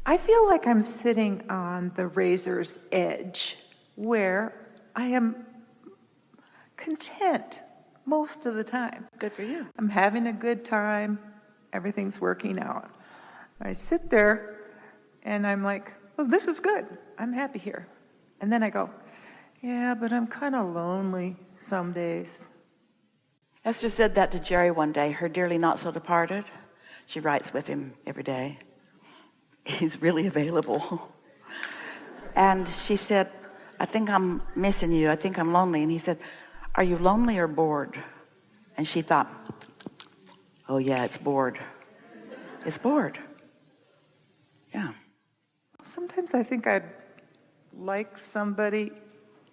I feel like I'm sitting on the razor's edge where I am content most of the time. Good for you. I'm having a good time. Everything's working out. I sit there and I'm like, well, this is good. I'm happy here. And then I go, yeah, but I'm kind of lonely some days. Esther said that to Jerry one day, her dearly not so departed. She writes with him every day. He's really available. And she said, I think I'm missing you. I think I'm lonely. And he said, are you lonely or bored? And she thought, oh yeah, it's bored. It's bored. Yeah. Sometimes I think I'd like somebody,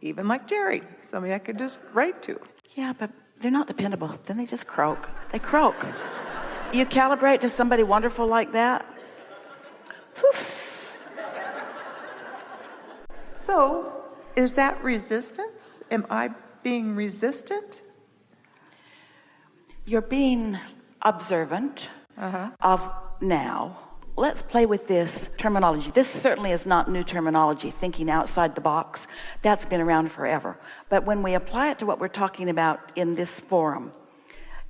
even like Jerry, somebody I could just write to. Yeah, but they're not dependable. Then they just croak. They croak. You calibrate to somebody wonderful like that. Poof. So, is that resistance? Am I being resistant? You're being observant of now. Let's play with this terminology. This certainly is not new terminology, thinking outside the box. That's been around forever. But when we apply it to what we're talking about in this forum,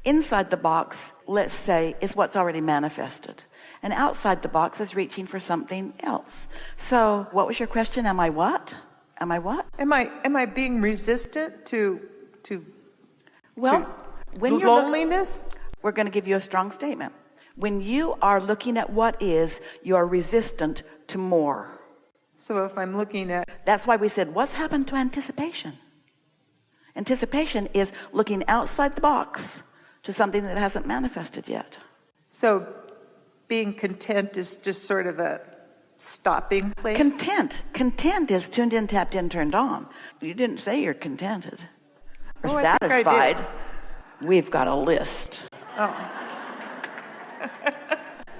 inside the box, let's say, is what's already manifested. And outside the box is reaching for something else. So what was your question? Am I what? Am I what? Am I being resistant to when you're loneliness? We're going to give you a strong statement. When you are looking at what is, you are resistant to more. So if I'm looking at... That's why we said, what's happened to anticipation? Anticipation is looking outside the box to something that hasn't manifested yet. So being content is just sort of a stopping place? Content is tuned in, tapped in, turned on. You didn't say you're contented or satisfied. I think I did. We've got a list. Oh.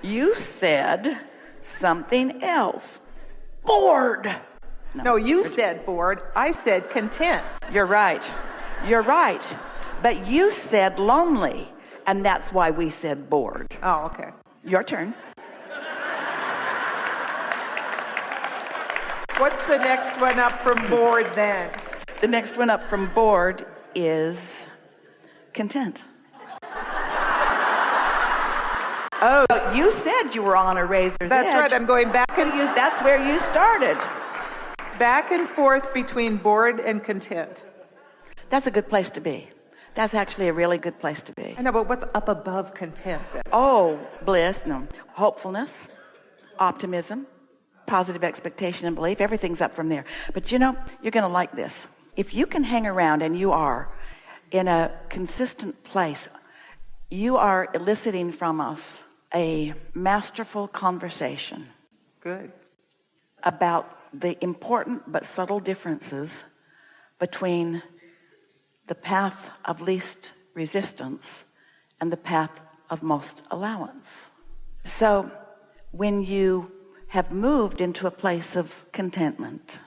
You said something else. Bored. No, you said bored. I said content. You're right. But you said lonely, and that's why we said bored. Oh, okay. Your turn. What's the next one up from bored then? The next one up from bored is content. Oh, you said you were on a razor's edge. That's right. I'm going back and that's where you started. Back and forth between bored and content. That's a good place to be. That's actually a really good place to be. I know, but what's up above content then? Oh, bliss, no. Hopefulness, optimism, positive expectation and belief. Everything's up from there. But you know, you're going to like this. If you can hang around, and you are, in a consistent place, you are eliciting from us a masterful conversation. Good. About the important but subtle differences between the path of least resistance and the path of most allowance. So when you have moved into a place of contentment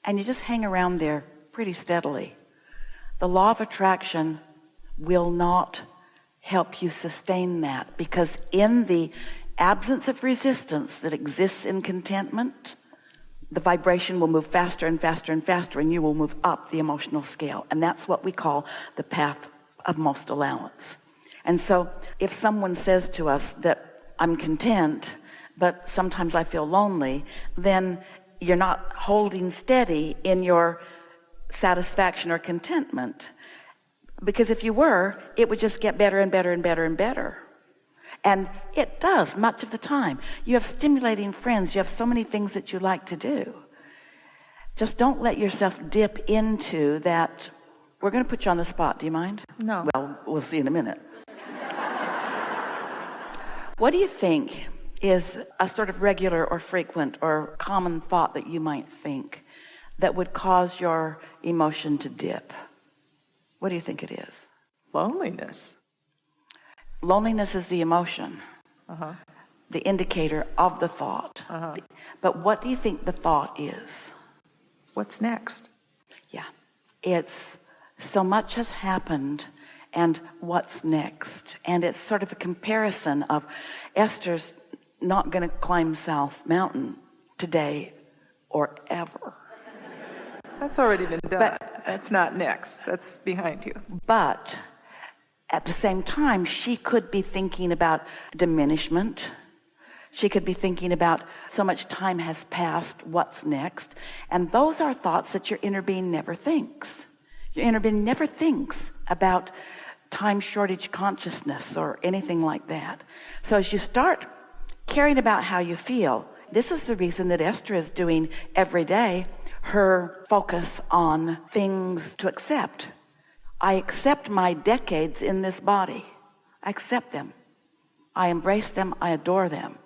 and you just hang around there pretty steadily, the law of attraction will not help you sustain that, because in the absence of resistance that exists in contentment, the vibration will move faster and faster and faster, and you will move up the emotional scale. And that's what we call the path of most allowance. And so if someone says to us that I'm content, but sometimes I feel lonely, then you're not holding steady in your satisfaction or contentment. Because if you were, it would just get better and better and better and better. And it does much of the time. You have stimulating friends. You have so many things that you like to do. Just don't let yourself dip into that. We're going to put you on the spot. Do you mind? No. Well, we'll see in a minute. What do you think is a sort of regular or frequent or common thought that you might think that would cause your emotion to dip? What do you think it is? Loneliness. Loneliness is the emotion, the indicator of the thought. But what do you think the thought is? What's next? Yeah. It's so much has happened, and what's next? And it's sort of a comparison of Esther's not going to climb South Mountain today or ever. That's already been done. That's not next. That's behind you. But at the same time, she could be thinking about diminishment. She could be thinking about so much time has passed, what's next? And those are thoughts that your inner being never thinks. Your inner being never thinks about time shortage consciousness or anything like that. So as you start caring about how you feel, this is the reason that Esther is doing every day her focus on things to accept. I accept my decades in this body. I accept them. I embrace them. I adore them.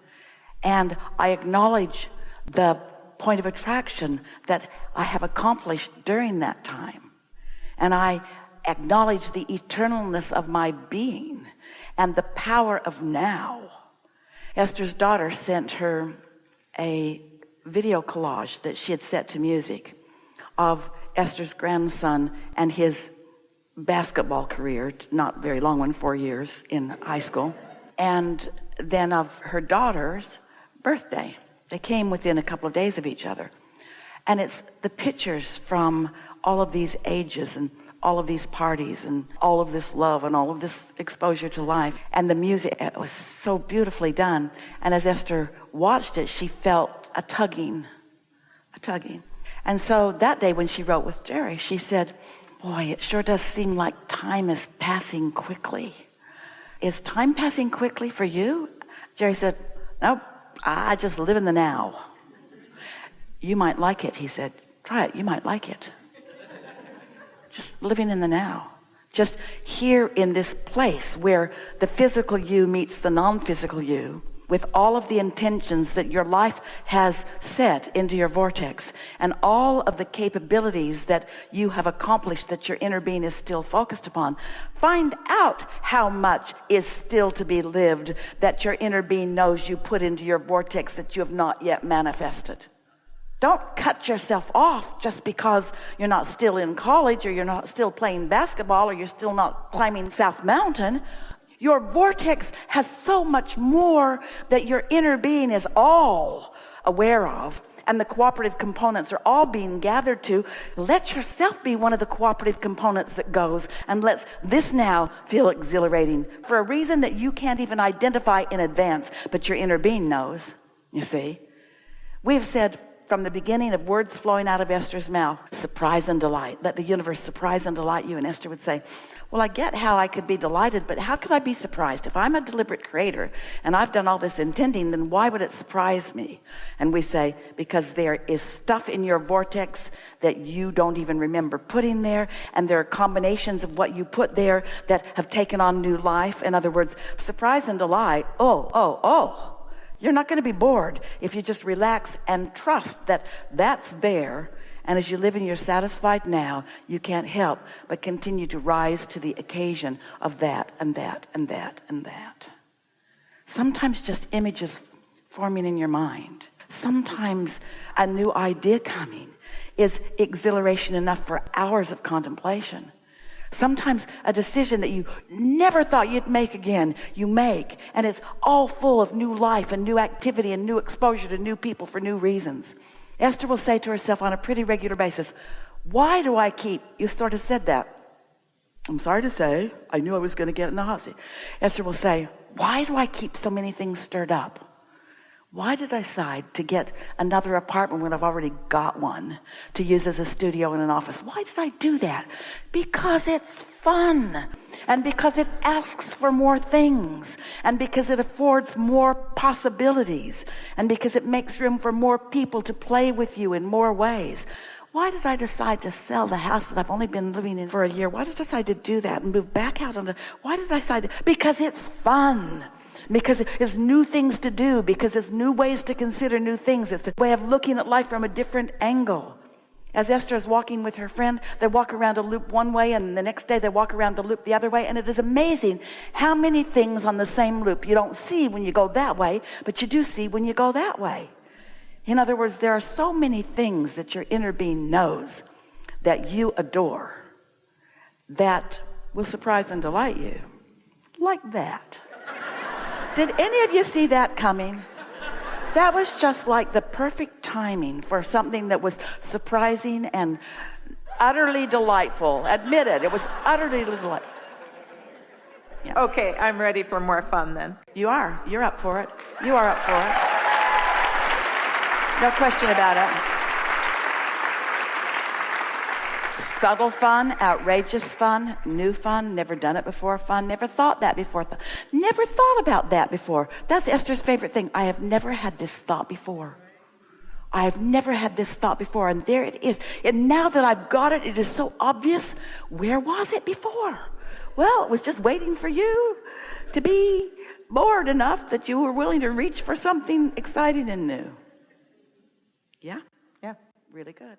And I acknowledge the point of attraction that I have accomplished during that time. And I acknowledge the eternalness of my being and the power of now. Esther's daughter sent her a video collage that she had set to music of Esther's grandson and his basketball career, not very long one, 4 years in high school, and then of her daughter's birthday. They came within a couple of days of each other. And it's the pictures from all of these ages and all of these parties and all of this love and all of this exposure to life. And the music, it was so beautifully done. And as Esther watched it, she felt a tugging. And so that day when she wrote with Jerry, she said, boy, it sure does seem like time is passing quickly. Is time passing quickly for you? Jerry said, nope, I just live in the now. You might like it, he said. Try it, you might like it. Just living in the now. Just here in this place where the physical you meets the non-physical you, with all of the intentions that your life has set into your vortex and all of the capabilities that you have accomplished that your inner being is still focused upon. Find out how much is still to be lived that your inner being knows you put into your vortex that you have not yet manifested. Don't cut yourself off just because you're not still in college or you're not still playing basketball or you're still not climbing South Mountain. Your vortex has so much more that your inner being is all aware of, and the cooperative components are all being gathered to. Let yourself be one of the cooperative components that goes and lets this now feel exhilarating for a reason that you can't even identify in advance, but your inner being knows, you see. We've said from the beginning of words flowing out of Esther's mouth, surprise and delight. Let the universe surprise and delight you. And Esther would say, well, I get how I could be delighted, but how could I be surprised? If I'm a deliberate creator and I've done all this intending, then why would it surprise me? And we say, because there is stuff in your vortex that you don't even remember putting there, and there are combinations of what you put there that have taken on new life. In other words, surprise and delight. Oh. You're not going to be bored if you just relax and trust that that's there. And as you live in your satisfied now, you can't help but continue to rise to the occasion of that and that and that and that. Sometimes just images forming in your mind. Sometimes a new idea coming is exhilaration enough for hours of contemplation. Sometimes a decision that you never thought you'd make again, you make, and it's all full of new life and new activity and new exposure to new people for new reasons. Esther will say to herself on a pretty regular basis, why do I keep, you sort of said that. I'm sorry to say, I knew I was going to get in the hot seat. Esther will say, why do I keep so many things stirred up? Why did I decide to get another apartment when I've already got one to use as a studio and an office? Why did I do that? Because it's fun, and because it asks for more things, and because it affords more possibilities, and because it makes room for more people to play with you in more ways. Why did I decide to sell the house that I've only been living in for a year? Why did I decide to do that and move back out on it? Why did I decide to? Because it's fun. Because it's new things to do, because it's new ways to consider new things. It's a way of looking at life from a different angle. As Esther is walking with her friend, they walk around a loop one way, and the next day they walk around the loop the other way, and it is amazing how many things on the same loop you don't see when you go that way, but you do see when you go that way. In other words, there are so many things that your inner being knows that you adore that will surprise and delight you. Like that. Did any of you see that coming? That was just like the perfect timing for something that was surprising and utterly delightful. Admit it. It was utterly delightful. Yeah. Okay, I'm ready for more fun then. You are. You're up for it. You are up for it. No question about it. Subtle fun, outrageous fun, new fun, never done it before fun, never thought that before. Never thought about that before. That's Esther's favorite thing. I have never had this thought before. I have never had this thought before, and there it is. And now that I've got it, it is so obvious. Where was it before? Well, it was just waiting for you to be bored enough that you were willing to reach for something exciting and new. Yeah? Yeah. Really good.